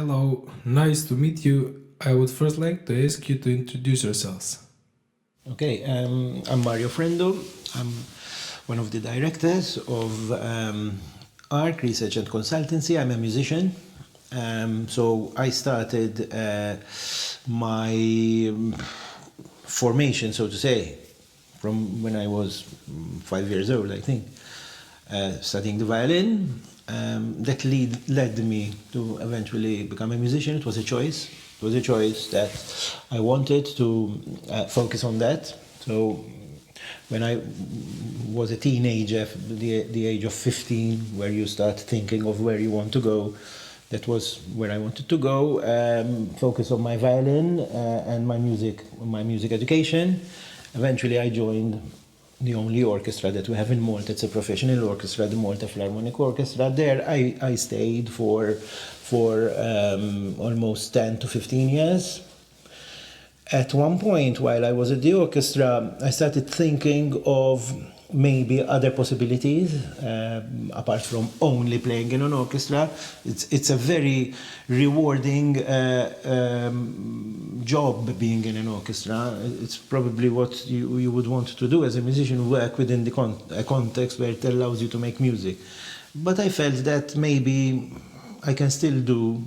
hello, nice to meet you. I would first like to ask you to introduce yourselves. Okay, I'm Mario Frendo. I'm one of the directors of ARC, Research and Consultancy. I'm a musician. So I started my formation, so to say, from when I was 5 years old, I think, studying the violin. That led me to eventually become a musician. It was a choice. It was a choice that I wanted to focus on that. So when I was a teenager, the age of 15, where you start thinking of where you want to go, that was where I wanted to go. Focus on my violin and my music education. Eventually I joined the only orchestra that we have in Malta. It's a professional orchestra, the Malta Philharmonic Orchestra. There I stayed for almost 10 to 15 years. At one point, while I was at the orchestra, I started thinking of maybe other possibilities, apart from only playing in an orchestra. It's a very rewarding job being in an orchestra. It's probably what you would want to do as a musician, work within a context where it allows you to make music. But I felt that maybe I can still do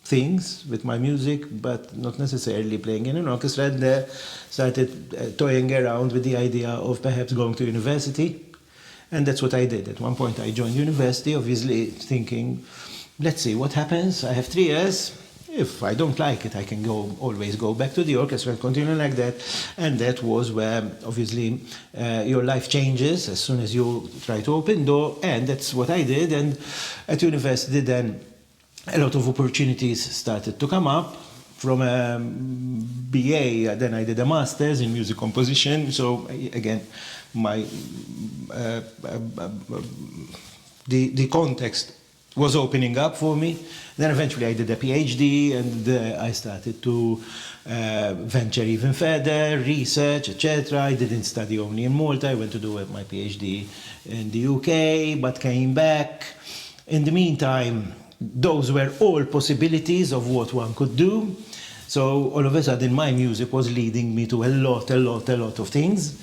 things with my music, but not necessarily playing in an orchestra. And started toying around with the idea of perhaps going to university. And that's what I did. At one point I joined university, obviously thinking, let's see what happens. I have 3 years. If I don't like it, I can always go back to the orchestra and continue like that. And that was where, obviously, your life changes as soon as you try to open door. And that's what I did. And at university then, a lot of opportunities started to come up. From a BA, then I did a master's in music composition. So again, the context was opening up for me. Then eventually I did a PhD, and I started to venture even further, research, etc. I didn't study only in Malta. I went to do my PhD in the UK, but came back. In the meantime, those were all possibilities of what one could do. So all of a sudden my music was leading me to a lot of things.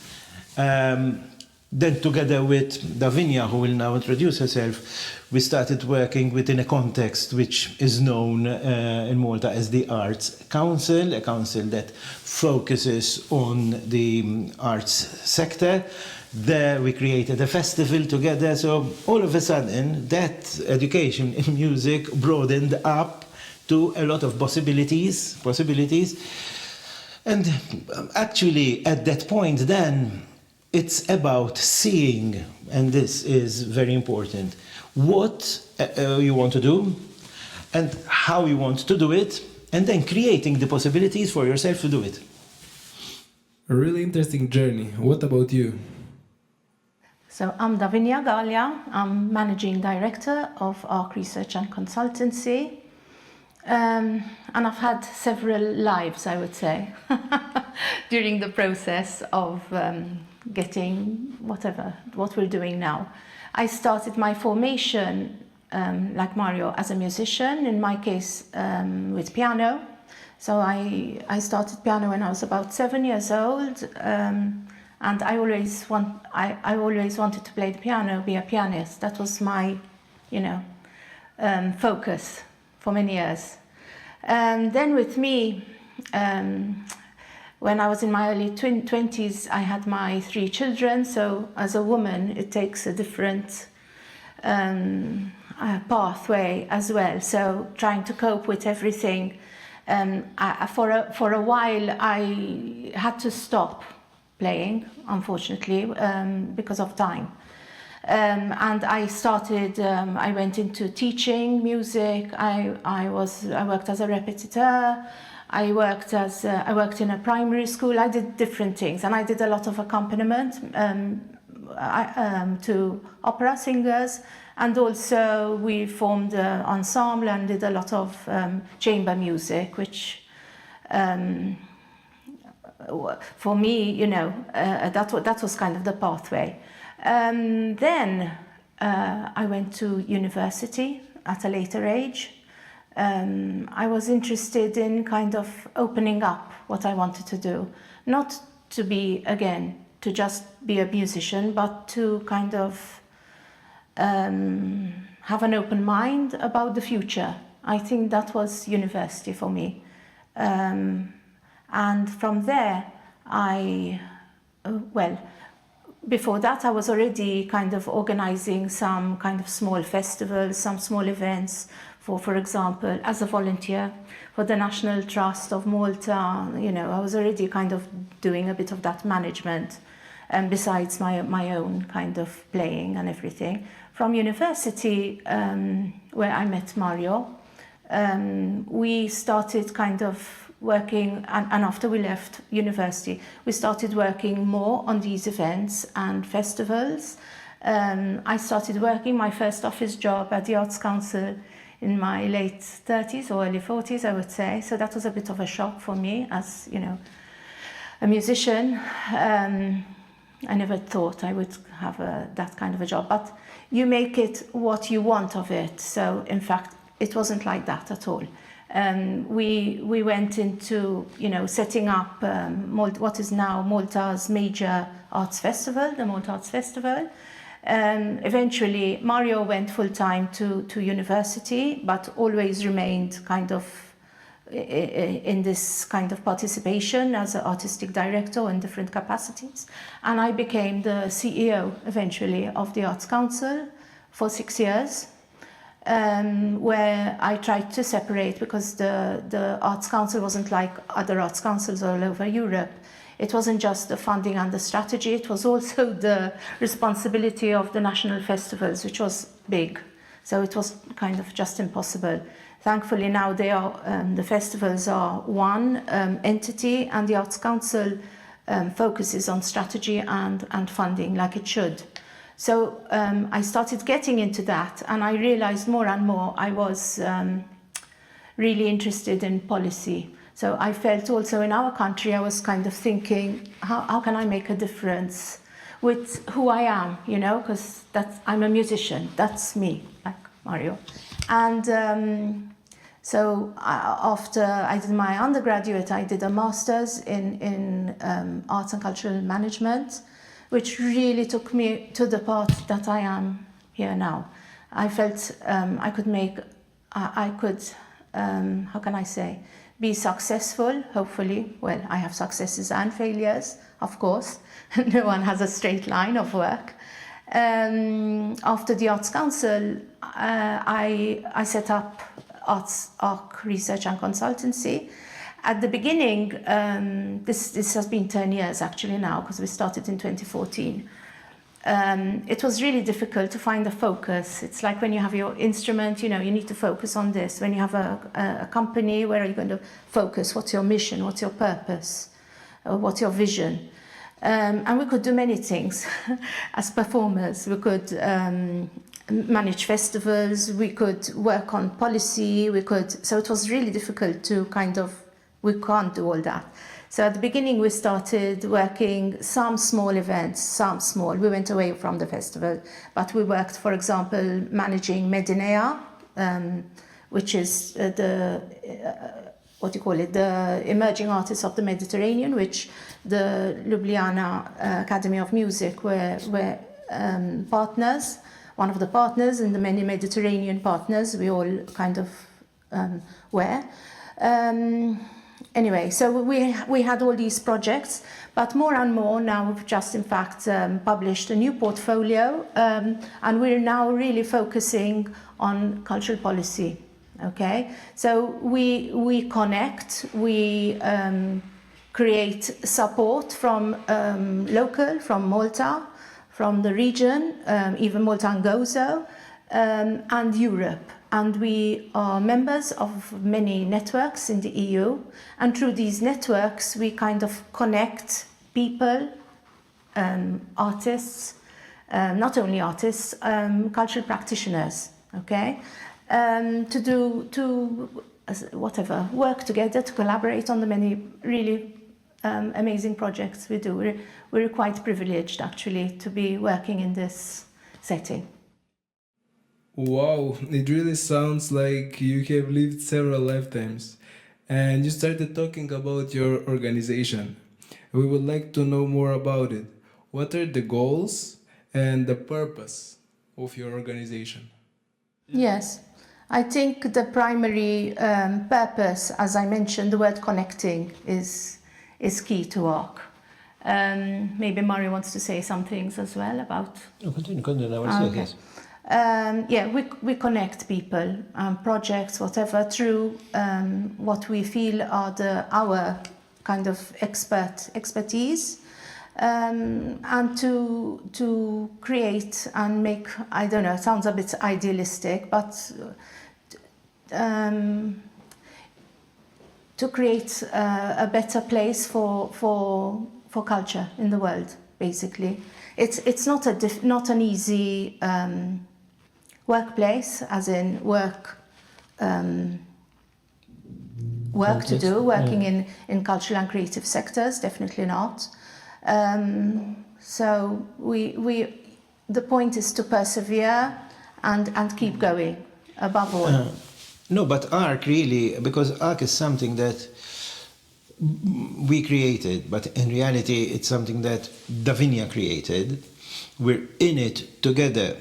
Then together with Davinia, who will now introduce herself, we started working within a context which is known in Malta as the Arts Council, a council that focuses on the arts sector. There we created a festival together, so all of a sudden that education in music broadened up to a lot of possibilities. And actually at that point then, it's about seeing, and this is very important, what you want to do and how you want to do it, and then creating the possibilities for yourself to do it. A really interesting journey. What about you? So I'm Davinia Galea. I'm Managing Director of ARC Research and Consultancy. And I've had several lives, I would say, during the process of getting what we're doing now. I started my formation, like Mario, as a musician, in my case with piano. So I started piano when I was about 7 years old. And I always wanted to play the piano, be a pianist. That was my, focus for many years. Then with me, when I was in my early 20s, I had my 3 children. So as a woman, it takes a different pathway as well. So trying to cope with everything. For a while, I had to stop playing, unfortunately, because of time. And I started, I went into teaching music. I worked as a repetiteur. I worked in a primary school. I did different things, and I did a lot of accompaniment to opera singers, and also we formed an ensemble and did a lot of chamber music, which for me, that was kind of the pathway. Then I went to university at a later age. I was interested in kind of opening up what I wanted to do. Not to be, again, to just be a musician, but to kind of have an open mind about the future. I think that was university for me. And from there, before that I was already kind of organizing some kind of small festivals, some small events, for example, as a volunteer for the National Trust of Malta. You know, I was already kind of doing a bit of that management, and besides my own kind of playing and everything. From university, where I met Mario, we started kind of working, and after we left university, we started working more on these events and festivals. I started working my first office job at the Arts Council in my late 30s or early 40s, I would say. So that was a bit of a shock for me as, you know, a musician. I never thought I would have that kind of a job, but you make it what you want of it. So in fact, it wasn't like that at all. We went into, you know, setting up what is now Malta's major arts festival, the Malta Arts Festival. Eventually, Mario went full-time to university, but always remained kind of in this kind of participation as an artistic director in different capacities. And I became the CEO eventually of the Arts Council for 6 years, where I tried to separate, because the Arts Council wasn't like other arts councils all over Europe. It wasn't just the funding and the strategy, it was also the responsibility of the national festivals, which was big. So it was kind of just impossible. Thankfully now they are, the festivals are one entity, and the Arts Council focuses on strategy and funding like it should. So I started getting into that, and I realized more and more I was really interested in policy. So I felt also in our country, I was kind of thinking, how can I make a difference with who I am, you know, because I'm a musician, that's me, like Mario. And so after I did my undergraduate, I did a master's in arts and cultural management, which really took me to the path that I am here now. I felt I could, how can I say, be successful, hopefully. Well, I have successes and failures, of course. No one has a straight line of work. After the Arts Council, I set up Arc Research and Consultancy. At the beginning, this has been 10 years actually now, because we started in 2014. It was really difficult to find a focus. It's like when you have your instrument, you know, you need to focus on this. When you have a company, where are you going to focus? What's your mission? What's your purpose? What's your vision? And we could do many things as performers. We could manage festivals, we could work on policy, so it was really difficult to we can't do all that. So at the beginning we started working some small events, we went away from the festival, but we worked, for example, managing Medinea, which is the emerging artists of the Mediterranean, which the Ljubljana Academy of Music were partners, one of the partners in the many Mediterranean partners we all kind of were. Anyway, so we had all these projects, but more and more now we've just in fact published a new portfolio, and we're now really focusing on cultural policy. Okay, so we connect, we create support from local, from Malta, from the region, even Malta and Gozo, and Europe. And we are members of many networks in the EU, and through these networks we kind of connect people, artists, not only artists, cultural practitioners, okay, to work together, to collaborate on the many really amazing projects we do. We're quite privileged actually to be working in this setting. Wow, it really sounds like you have lived several lifetimes. And you started talking about your organization. We would like to know more about it. What are the goals and the purpose of your organization? Yes, I think the primary purpose, as I mentioned, the word connecting is key to ARC. Maybe Mario wants to say some things as well about. No, continue. I will say yes. Yeah, we connect people, projects, whatever, through what we feel are our kind of expertise, and to create and make, I don't know, it sounds a bit idealistic, but to create a better place for culture in the world, basically. It's not an easy workplace, as in work to do, working in cultural and creative sectors, definitely not. So the point is to persevere and keep going, above all. No, but ARC really, because ARC is something that we created, but in reality it's something that Davinia created. We're in it together.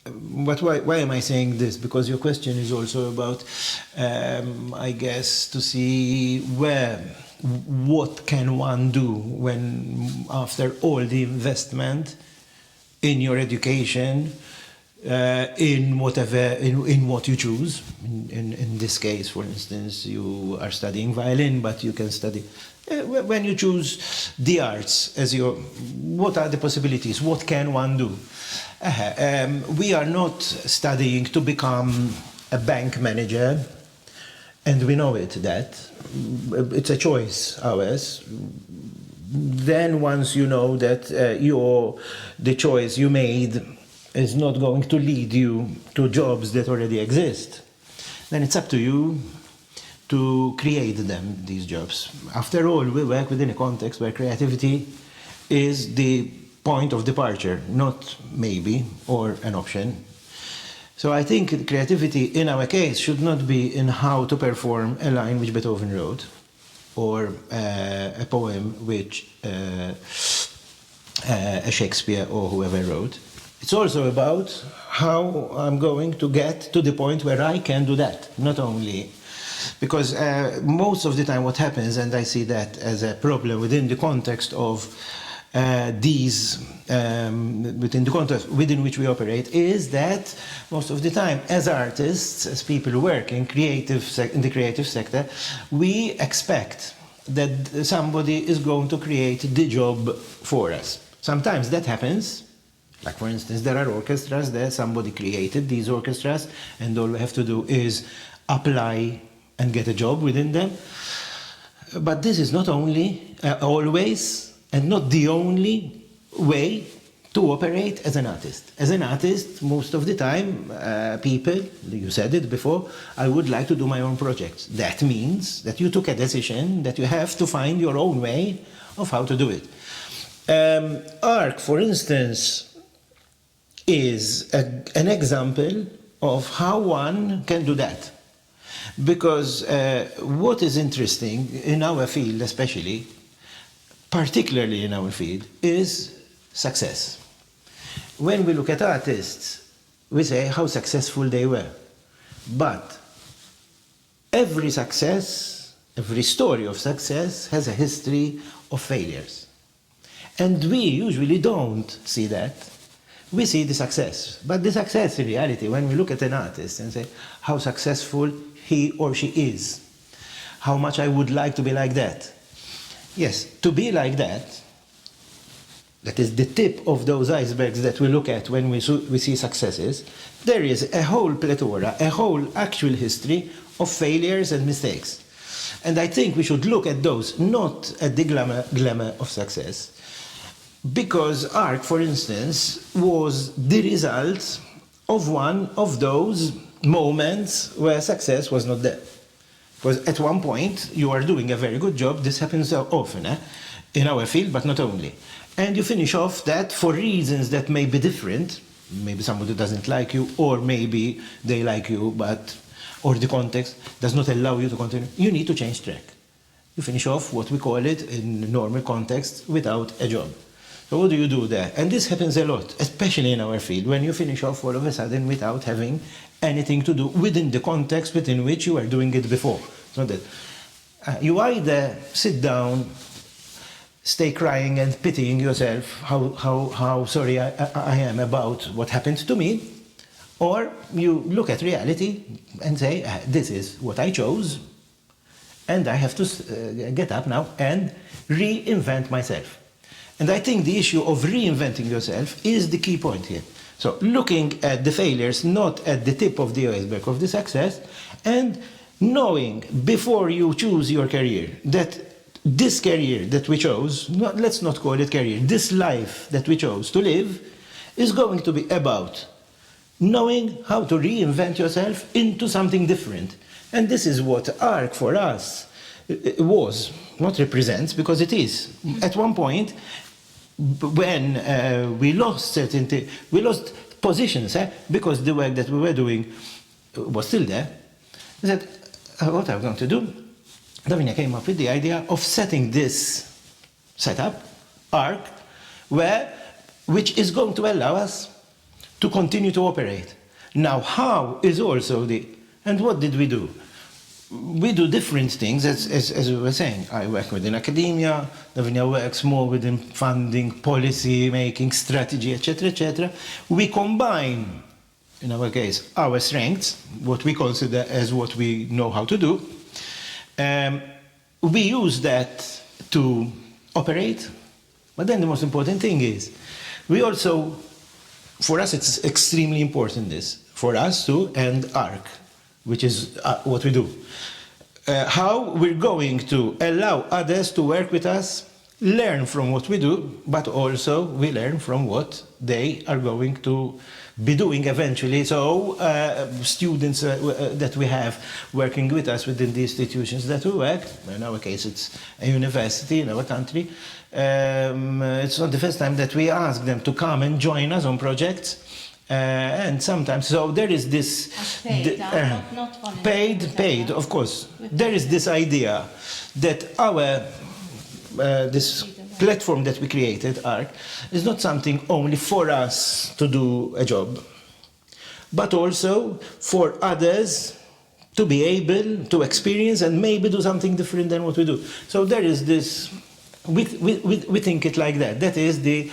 But why am I saying this? Because your question is also about, I guess, to see what can one do when, after all the investment in your education, in whatever, in what you choose. In this case, for instance, you are studying violin, but you can study. When you choose the arts as your, what are the possibilities? What can one do? We are not studying to become a bank manager, and we know it, that it's a choice, ours. Then once you know that the choice you made is not going to lead you to jobs that already exist, then it's up to you to create them, these jobs. After all, we work within a context where creativity is the point of departure, not maybe, or an option. So I think creativity, in our case, should not be in how to perform a line which Beethoven wrote, or a poem which a Shakespeare or whoever wrote. It's also about how I'm going to get to the point where I can do that, not only because most of the time what happens, and I see that as a problem within the context of within the context within which we operate, is that most of the time, as artists, as people working in the creative sector, we expect that somebody is going to create the job for us. Sometimes that happens. Like, for instance, there are orchestras there, somebody created these orchestras, and all we have to do is apply and get a job within them. But this is not only always, and not the only way to operate as an artist. As an artist, most of the time, people, you said it before, I would like to do my own projects. That means that you took a decision that you have to find your own way of how to do it. ARC, for instance, is an example of how one can do that. Because what is interesting in our field, especially, particularly in our field, is success. When we look at artists, we say how successful they were. But every success, every story of success has a history of failures. And we usually don't see that. We see the success. But the success in reality, when we look at an artist and say how successful he or she is, how much I would like to be like that. Yes, to be like that, that is the tip of those icebergs that we look at when we see successes. There is a whole plethora, a whole actual history of failures and mistakes. And I think we should look at those, not at the glamour of success. Because ARC, for instance, was the result of one of those moments where success was not there. Because at one point, you are doing a very good job. This happens often in our field, but not only. And you finish off that for reasons that may be different. maybe somebody doesn't like you, or maybe they like you, or the context does not allow you to continue, you need to change track. You finish off, what we call it, in normal context, without a job. So what do you do there? And this happens a lot, especially in our field, when you finish off all of a sudden without having anything to do within the context within which you were doing it before. It's not that. You either sit down, stay crying and pitying yourself how sorry I am about what happened to me, or you look at reality and say, this is what I chose, and I have to get up now and reinvent myself. And I think the issue of reinventing yourself is the key point here. So looking at the failures, not at the tip of the iceberg of the success, and knowing before you choose your career that this career that we chose, let's not call it career, this life that we chose to live is going to be about knowing how to reinvent yourself into something different. And this is what ARC for us was, not represents, because it is. At one point, when we lost certainty, we lost positions, because the work that we were doing was still there. I said, what are we going to do? Davinia came up with the idea of setting this setup, ARC, which is going to allow us to continue to operate. Now, how is also and what did we do? We do different things, as we were saying. I work within academia, Davinia works more within funding, policy making, strategy, etc., etc. We combine, in our case, our strengths, what we consider as what we know how to do. We use that to operate, but then the most important thing is, we also, for us it's extremely important for us too, and ARC, which is what we do. How we're going to allow others to work with us, learn from what we do, but also we learn from what they are going to be doing eventually. So students that we have working with us within the institutions that we work, in our case it's a university in our country, it's not the first time that we ask them to come and join us on projects. And sometimes, so there is this not paid, of course. There is this idea that our this platform that we created, ARC, is not something only for us to do a job, but also for others to be able to experience and maybe do something different than what we do. So there is this. We think it like that. That is the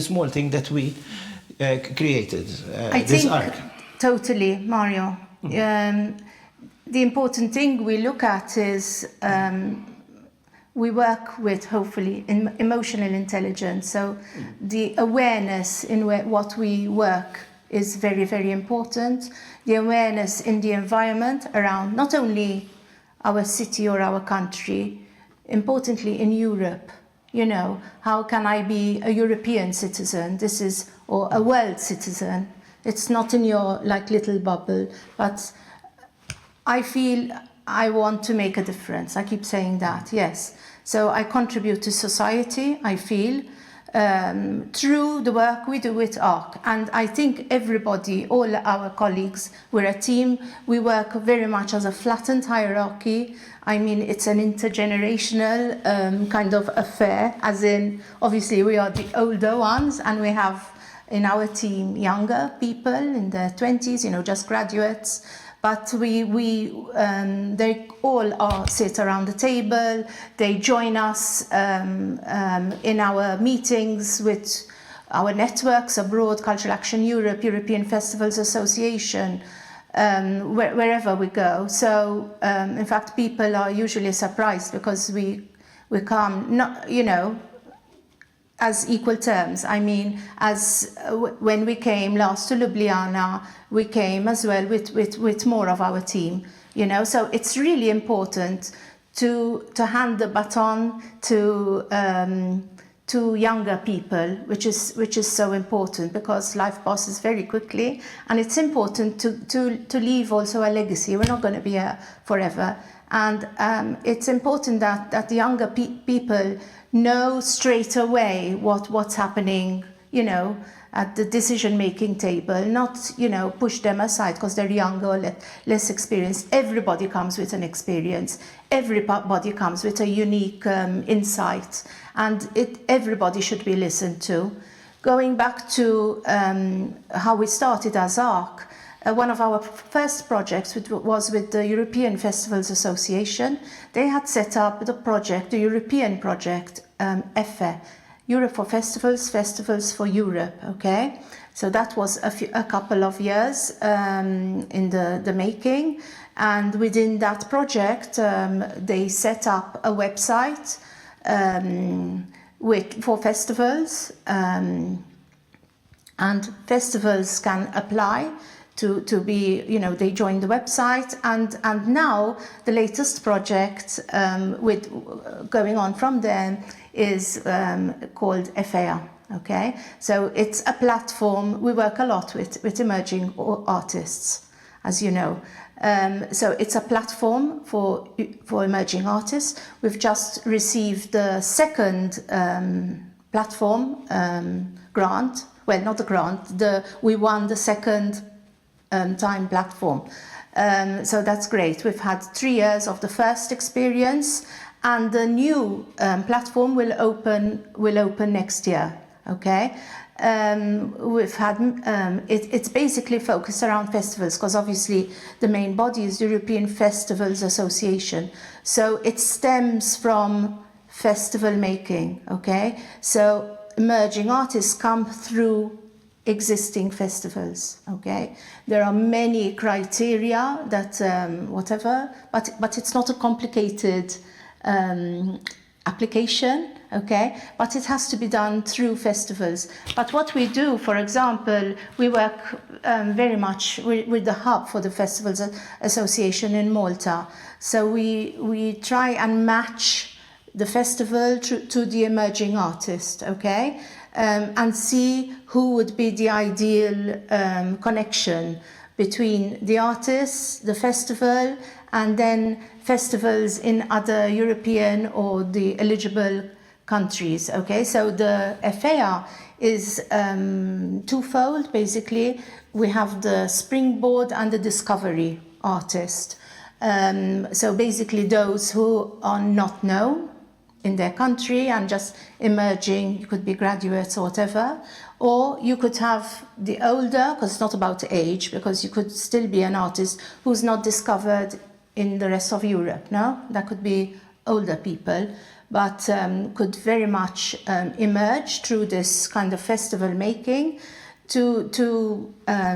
small thing that we created. I this think ARC. Totally, Mario. The important thing we look at is we work with, hopefully, emotional intelligence. So the awareness in what we work is very, very important. The awareness in the environment around not only our city or our country, importantly in Europe. You know, how can I be a European citizen? Or a world citizen. It's not in your little bubble, but I feel I want to make a difference. I keep saying that, yes. So I contribute to society, I feel, through the work we do with ARC. And I think everybody, all our colleagues, we're a team. We work very much as a flattened hierarchy. I mean, it's an intergenerational kind of affair, as in, obviously, we are the older ones, and we have in our team younger people in their 20s, just graduates. But they all sit around the table. They join us in our meetings with our networks abroad, Cultural Action Europe, European Festivals Association, wherever we go. So, in fact, people are usually surprised because we come, as equal terms. I mean, as when we came last to Ljubljana, we came as well with more of our team, So it's really important to hand the baton to younger people, which is so important, because life passes very quickly, and it's important to leave also a legacy. We're not going to be here forever, and it's important that the younger people know straight away what's happening, at the decision-making table, not, push them aside because they're younger or less experienced. Everybody comes with an experience. Everybody comes with a unique insight, and everybody should be listened to. Going back to how we started as ARC, one of our first projects was with the European Festivals Association. They had set up the European project, EFFEA, Europe for Festivals, Festivals for Europe, okay? So that was a couple of years in the making. And within that project, they set up a website for festivals, and festivals can apply to be, they join the website, and now the latest project with going on from there is called EFFEA. Okay, so it's a platform. We work a lot with emerging artists, as you know. So it's a platform for emerging artists. We've just received the second platform grant. Well, not the grant. We won the second time platform. So that's great. We've had 3 years of the first experience, and the new platform will open next year. Okay, we've had it's basically focused around festivals, because obviously the main body is the European Festivals Association. So it stems from festival making. Okay, so emerging artists come through existing festivals. Okay, there are many criteria that whatever, but it's not a complicated application. Okay, but it has to be done through festivals. But what we do, for example, we work very much with the hub for the Festivals Association in Malta. So we try and match the festival to the emerging artist, okay, and see who would be the ideal connection between the artists, the festival, and then festivals in other European or the eligible countries. Okay, so the EFFEA is twofold. Basically, we have the springboard and the discovery artist. So basically, those who are not known in their country and just emerging. You could be graduates or whatever, or you could have the older, because it's not about age, because you could still be an artist who's not discovered in the rest of Europe. No, that could be older people, but could very much emerge through this kind of festival making to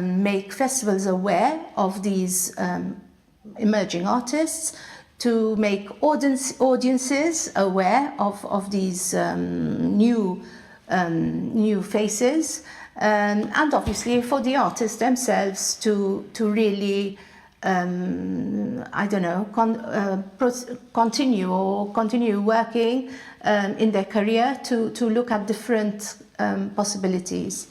make festivals aware of these emerging artists, to make audiences aware of these new faces, and obviously for the artists themselves to really continue working in their career to look at different possibilities.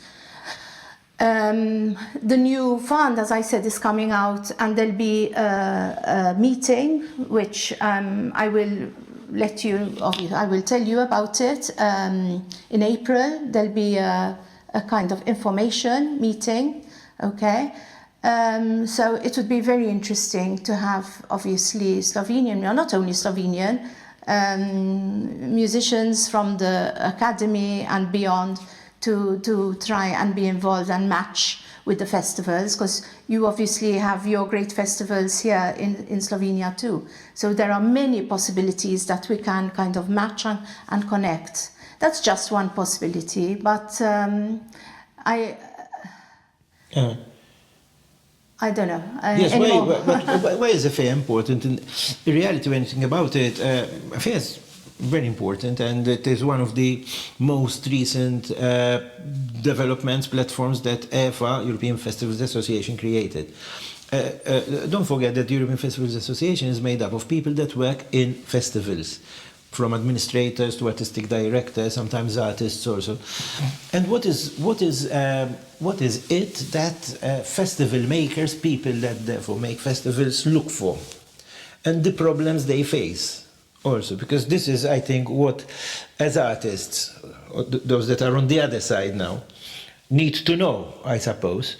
The new fund, as I said, is coming out, and there'll be a meeting which I will tell you about it in April. There'll be a kind of information meeting, okay? So it would be very interesting to have, obviously, Slovenian, not only Slovenian, musicians from the academy and beyond to try and be involved and match with the festivals, because you obviously have your great festivals here in Slovenia too. So there are many possibilities that we can kind of match and connect. That's just one possibility, but I don't know. Yes, why is EFFEA important? In reality, when you think about it, EFFEA is very important, and it is one of the most recent developments, platforms that EFFEA, European Festivals Association, created. Don't forget that the European Festivals Association is made up of people that work in festivals, from administrators to artistic directors, sometimes artists also. And what is it that festival makers, people that therefore make festivals, look for, and the problems they face also? Because this is, I think, what, as artists, those that are on the other side now, need to know, I suppose.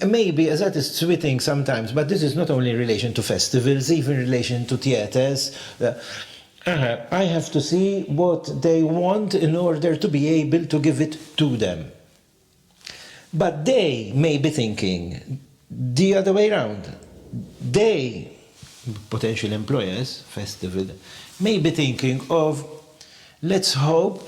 Maybe as artists we think sometimes, but this is not only in relation to festivals, even in relation to theatres. I have to see what they want in order to be able to give it to them. But they may be thinking the other way around. They, potential employers, festival, may be thinking of, let's hope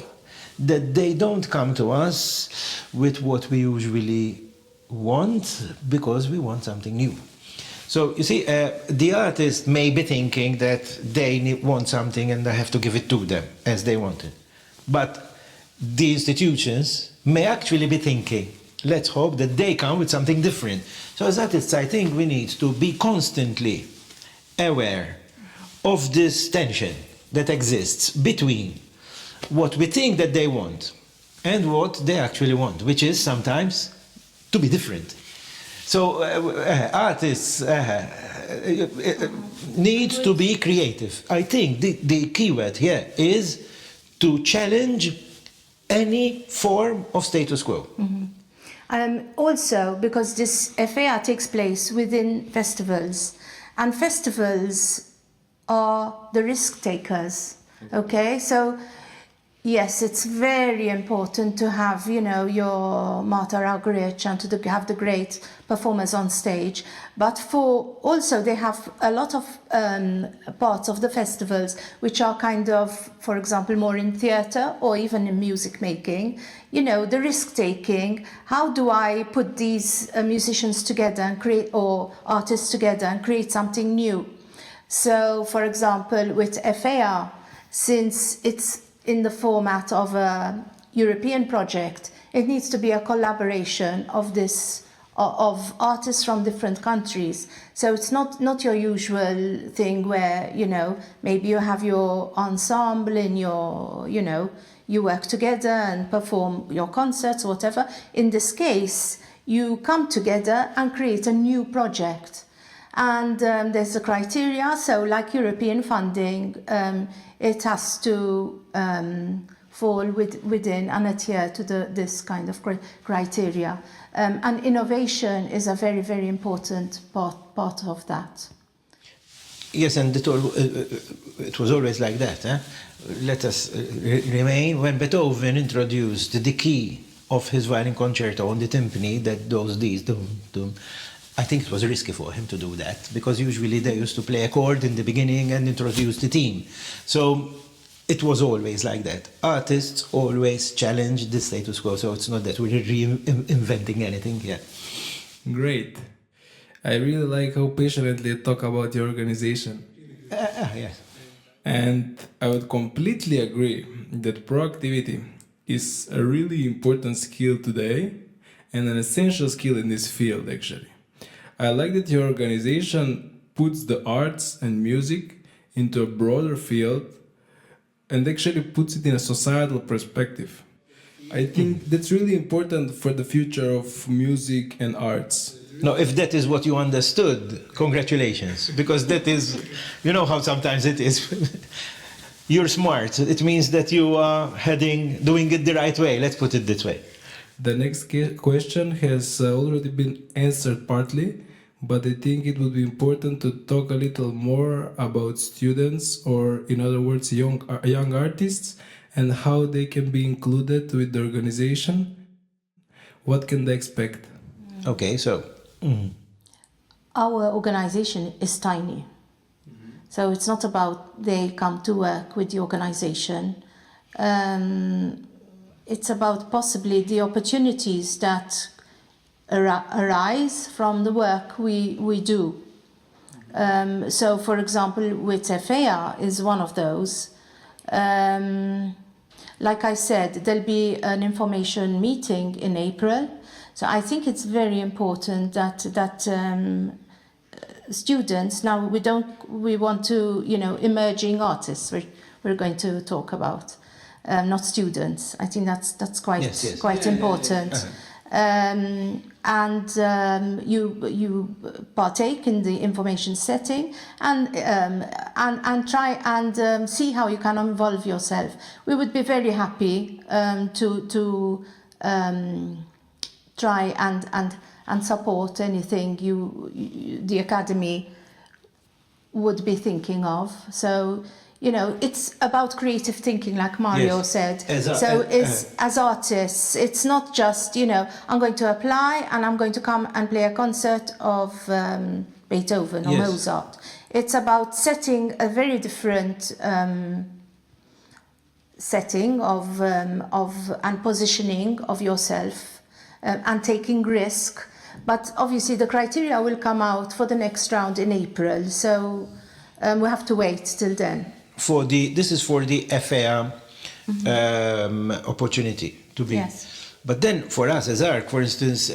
that they don't come to us with what we usually want, because we want something new. So, you see, the artist may be thinking that they want something and I have to give it to them as they want it. But the institutions may actually be thinking, let's hope that they come with something different. So as artists, I think we need to be constantly aware of this tension that exists between what we think that they want and what they actually want, which is sometimes to be different. So artists need to be creative. I think the key word here is to challenge any form of status quo. Also, because this EFFEA takes place within festivals, and festivals are the risk takers. Okay, so yes, it's very important to have, you know, your Marta Argerich and to have the great performers on stage. But for also they have a lot of parts of the festivals which are kind of, for example, more in theatre or even in music making. You know, the risk taking. How do I put these musicians together and create, or artists together and create something new? So, for example, with EFFEA, since it's in the format of a European project, it needs to be a collaboration of this, of artists from different countries. So it's not your usual thing where, you know, maybe you have your ensemble in your, you know, you work together and perform your concerts or whatever. In this case, you come together and create a new project. And there's a criteria, so like European funding, it has to fall within and adhere to this kind of criteria. And innovation is a very, very important part of that. Yes, and it was always like that. Let us remain when Beethoven introduced the key of his violin concerto on the timpani that does these, dum, dum. I think it was risky for him to do that, because usually they used to play a chord in the beginning and introduce the theme. So it was always like that. Artists always challenge the status quo, so it's not that we're reinventing anything here. Great. I really like how passionately you talk about your organization. Yes. And I would completely agree that proactivity is a really important skill today and an essential skill in this field, actually. I like that your organization puts the arts and music into a broader field and actually puts it in a societal perspective. I think that's really important for the future of music and arts. No, if that is what you understood, congratulations, because that is, you know how sometimes it is. You're smart. It means that you are doing it the right way. Let's put it this way. The next question has already been answered partly, but I think it would be important to talk a little more about students, or in other words, young artists, and how they can be included with the organization. What can they expect? Okay, so... Our organization is tiny. So it's not about they come to work with the organization. It's about possibly the opportunities that arise from the work we do. So, for example, with EFFEA is one of those. Like I said, there'll be an information meeting in April. So I think it's very important that students, now we want to, you know, emerging artists we're going to talk about, not students. I think that's quite important. You partake in the information setting and try and see how you can involve yourself. We would be very happy to try and support anything the Academy would be thinking of. So, it's about creative thinking, like Mario said. As artists, it's not just, I'm going to apply and I'm going to come and play a concert of Beethoven or Mozart. It's about setting a very different setting and positioning of yourself and taking risk. But obviously the criteria will come out for the next round in April, so we have to wait till then. This is for the EFFEA opportunity to be. Yes. But then for us as ARC, for instance,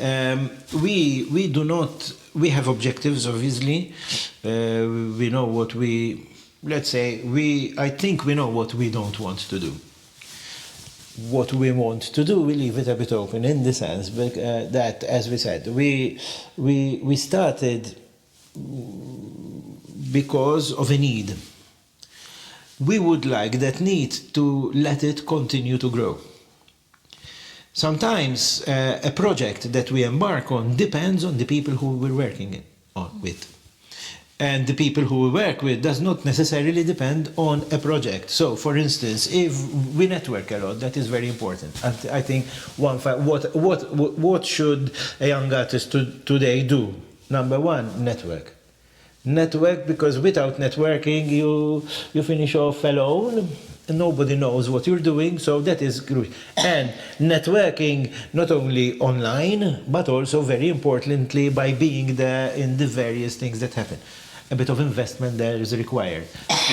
we have objectives, obviously. We know what I think we know what we don't want to do. What we want to do, we leave it a bit open in the sense that, as we said, we started because of a need. We would like that need to let it continue to grow. Sometimes a project that we embark on depends on the people who we're working with. And the people who we work with does not necessarily depend on a project. So, for instance, if we network a lot, that is very important. And I think what should a young artist today do? Number one, network. Network, because without networking, you finish off alone. And nobody knows what you're doing, so that is crucial. And networking not only online, but also very importantly by being there in the various things that happen. A bit of investment there is required.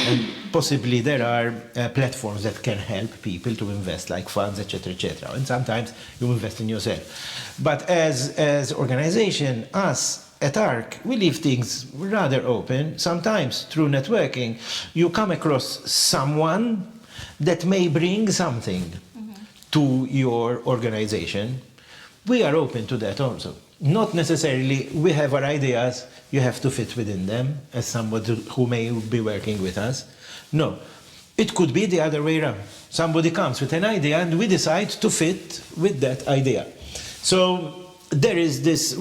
And possibly there are platforms that can help people to invest, like funds, etc., etc. And sometimes you invest in yourself. But as organization, us at ARC, we leave things rather open. Sometimes through networking, you come across someone that may bring something to your organization. We are open to that also. Not necessarily we have our ideas, you have to fit within them as somebody who may be working with us. No, it could be the other way around. Somebody comes with an idea and we decide to fit with that idea. So there is this,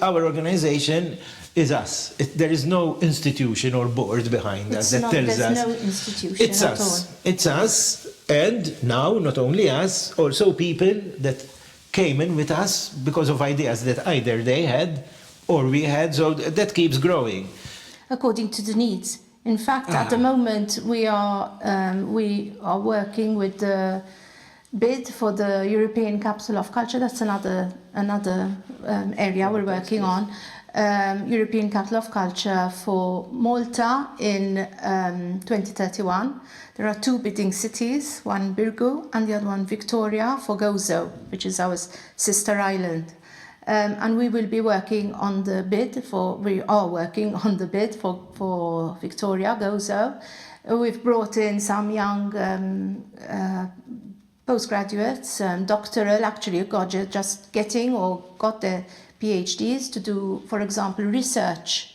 our organization is us. There is no institution or board behind us that tells us. There's no institution it's at us. all. It's us, and now not only us, also people that came in with us because of ideas that either they had or we had, so that keeps growing. According to the needs. In fact, at the moment we are working with the bid for the European Capital of Culture. That's another area we're working on. European Capital of Culture for Malta in 2031. There are two bidding cities, one Birgu and the other one Victoria for Gozo, which is our sister island. And we will be working on the bid for Victoria, Gozo. We've brought in some young postgraduates, doctoral, actually got their PhDs to do, for example, research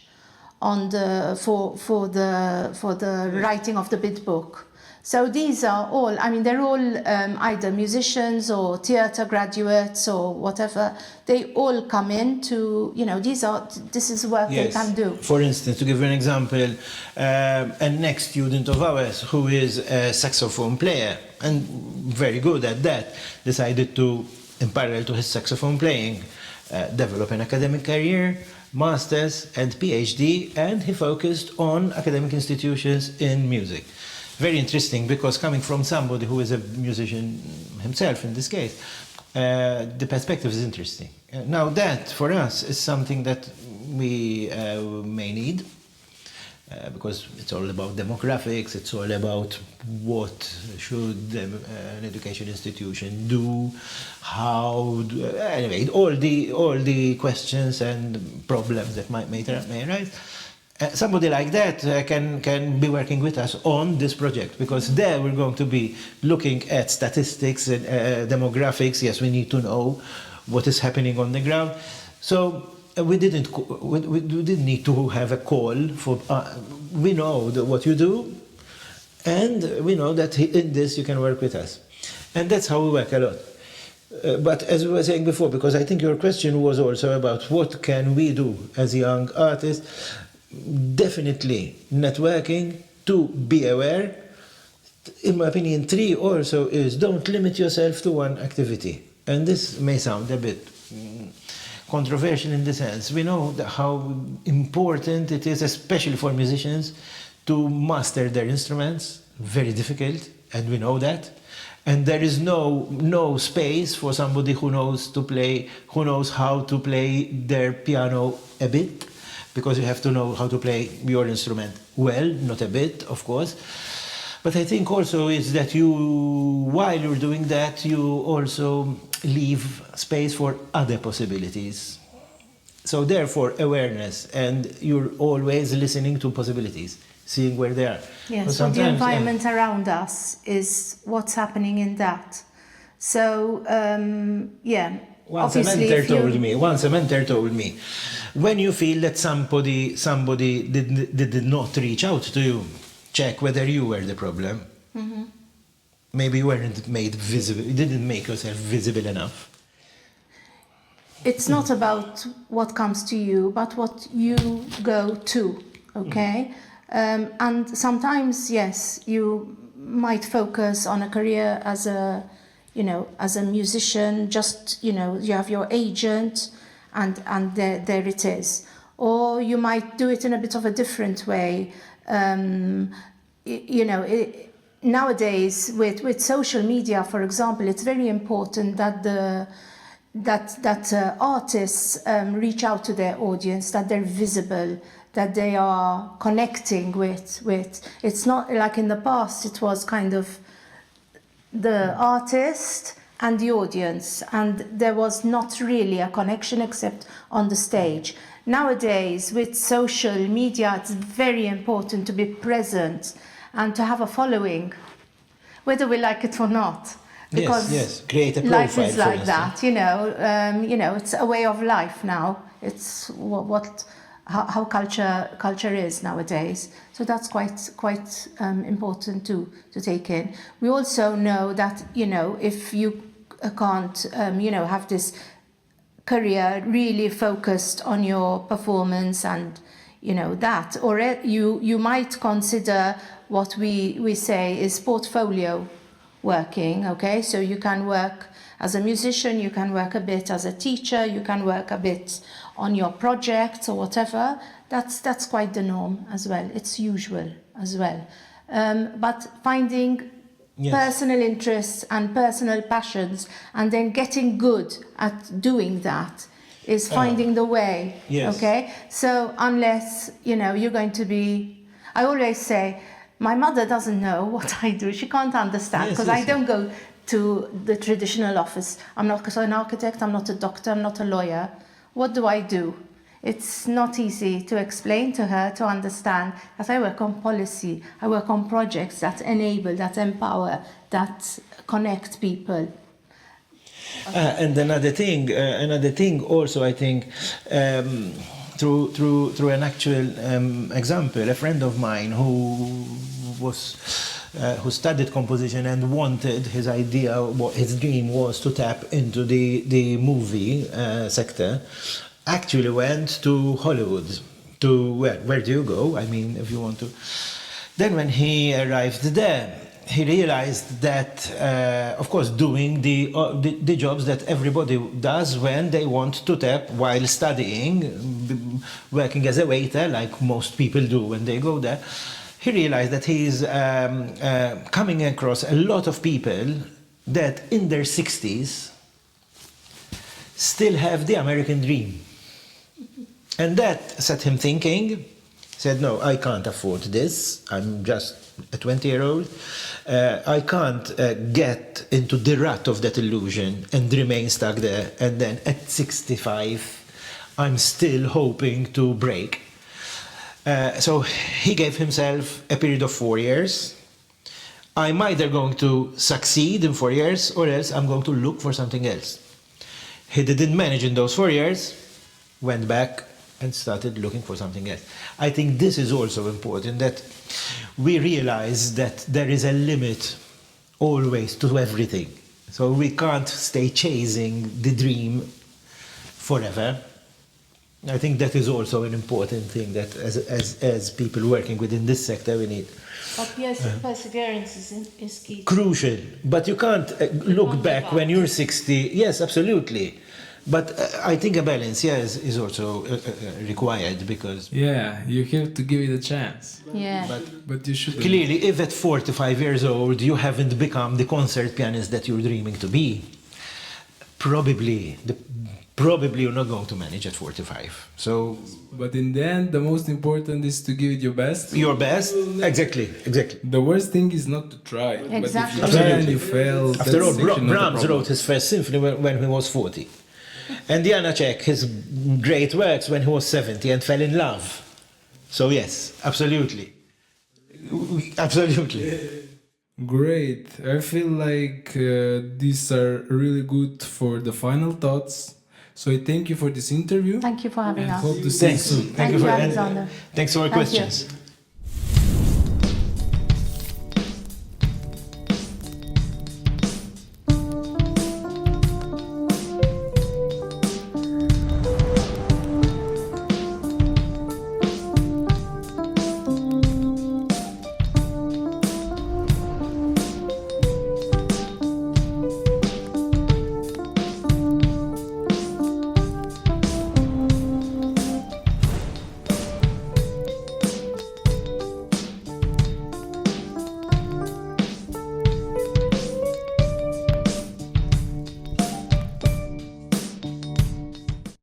on for the writing of the bid book. So these are all, they're all either musicians or theatre graduates or whatever. They all come in to, this is work they can do. For instance, to give you an example, a next student of ours who is a saxophone player and very good at that, decided to, in parallel to his saxophone playing, develop an academic career, master's and PhD, and he focused on academic institutions in music. Very interesting, because coming from somebody who is a musician himself in this case, the perspective is interesting. Now that, for us, is something that we may need, because it's all about demographics, it's all about what should an education institution do, anyway, all the questions and problems that may arise. Somebody like that can be working with us on this project, because there we're going to be looking at statistics and demographics. Yes, we need to know what is happening on the ground. So we didn't need to have a call for. We know what you do, and we know that in this you can work with us, and that's how we work a lot. But as we were saying before, because I think your question was also about what can we do as young artists, definitely networking, to be aware. In my opinion, 3 also is don't limit yourself to one activity. And this may sound a bit controversial in the sense. We know how important it is, especially for musicians, to master their instruments. Very difficult, and we know that. And there is no space for somebody who knows how to play their piano a bit, because you have to know how to play your instrument well, not a bit, of course. But I think also is that while you're doing that, you also leave space for other possibilities. So therefore, awareness, and you're always listening to possibilities, seeing where they are. Yes, so the environment around us is what's happening in that. So, Once a mentor told me, when you feel that somebody did not reach out to you, check whether you were the problem. Mm-hmm. Maybe you weren't made visible, you didn't make yourself visible enough. It's not about what comes to you, but what you go to, okay? And sometimes, yes, you might focus on a career as a musician, just, you have your agent and there it is. Or you might do it in a bit of a different way. Nowadays with social media, for example, it's very important that artists reach out to their audience, that they're visible, that they are connecting with. It's not like in the past, it was kind of the artist and the audience, and there was not really a connection except on the stage. Nowadays, with social media, it's very important to be present and to have a following, whether we like it or not. Because yes. Create a profile, life is like that, it's a way of life now. It's how culture is nowadays. So that's quite important to take in. We also know that, if you can't, have this career really focused on your performance and, that, or you might consider what we say is portfolio working, okay? So you can work as a musician, you can work a bit as a teacher, you can work a bit on your projects or whatever. That's quite the norm as well. It's usual as well. But finding personal interests and personal passions and then getting good at doing that is finding the way, okay? So unless, you're going to be... I always say, my mother doesn't know what I do. She can't understand because I don't go to the traditional office. I'm not an architect, I'm not a doctor, I'm not a lawyer. What do I do? It's not easy to explain to her, to understand that I work on policy, I work on projects that enable, that empower, that connect people. And another thing also, I think, through an actual example, a friend of mine who studied composition and wanted, his idea, what his dream was to tap into the movie sector, actually went to Hollywood. To where do you go? I mean, if you want to. Then when he arrived there, he realized that, of course, doing the jobs that everybody does when they want to tap while studying, working as a waiter, like most people do when they go there, he realized that he's coming across a lot of people that in their 60s still have the American dream. And that set him thinking, said, no, I can't afford this. I'm just a 20-year-old. I can't get into the rut of that illusion and remain stuck there. And then at 65, I'm still hoping to break. So he gave himself a period of 4 years. I'm either going to succeed in 4 years or else I'm going to look for something else. He didn't manage in those 4 years, went back and started looking for something else. I think this is also important, that we realize that there is a limit always to everything. So we can't stay chasing the dream forever. I think that is also an important thing that as people working within this sector we need. But yes, perseverance is key. Crucial, but you can't look back when you're 60. Yes, absolutely. But I think a balance, yes, is also required, because Yeah, you have to give it a chance. Yeah. But you should. clearly, if at 45 years old you haven't become the concert pianist that you're dreaming to be, probably you're not going to manage at 45. So But in the end, the most important is to give it your best. your best, exactly. The worst thing is not to try. Exactly. But if you try and you fail, After all, that's actually not a Brahms problem. wrote his first symphony when he was 40. And Janacek, his great works when he was 70 and fell in love. So yes, absolutely. Absolutely. Great. I feel like these are really good for the final thoughts. So I thank you for this interview. Thank you for having and us. hope to see you Thanks. soon. Thank you for Alexander. thanks for your Thank you. questions.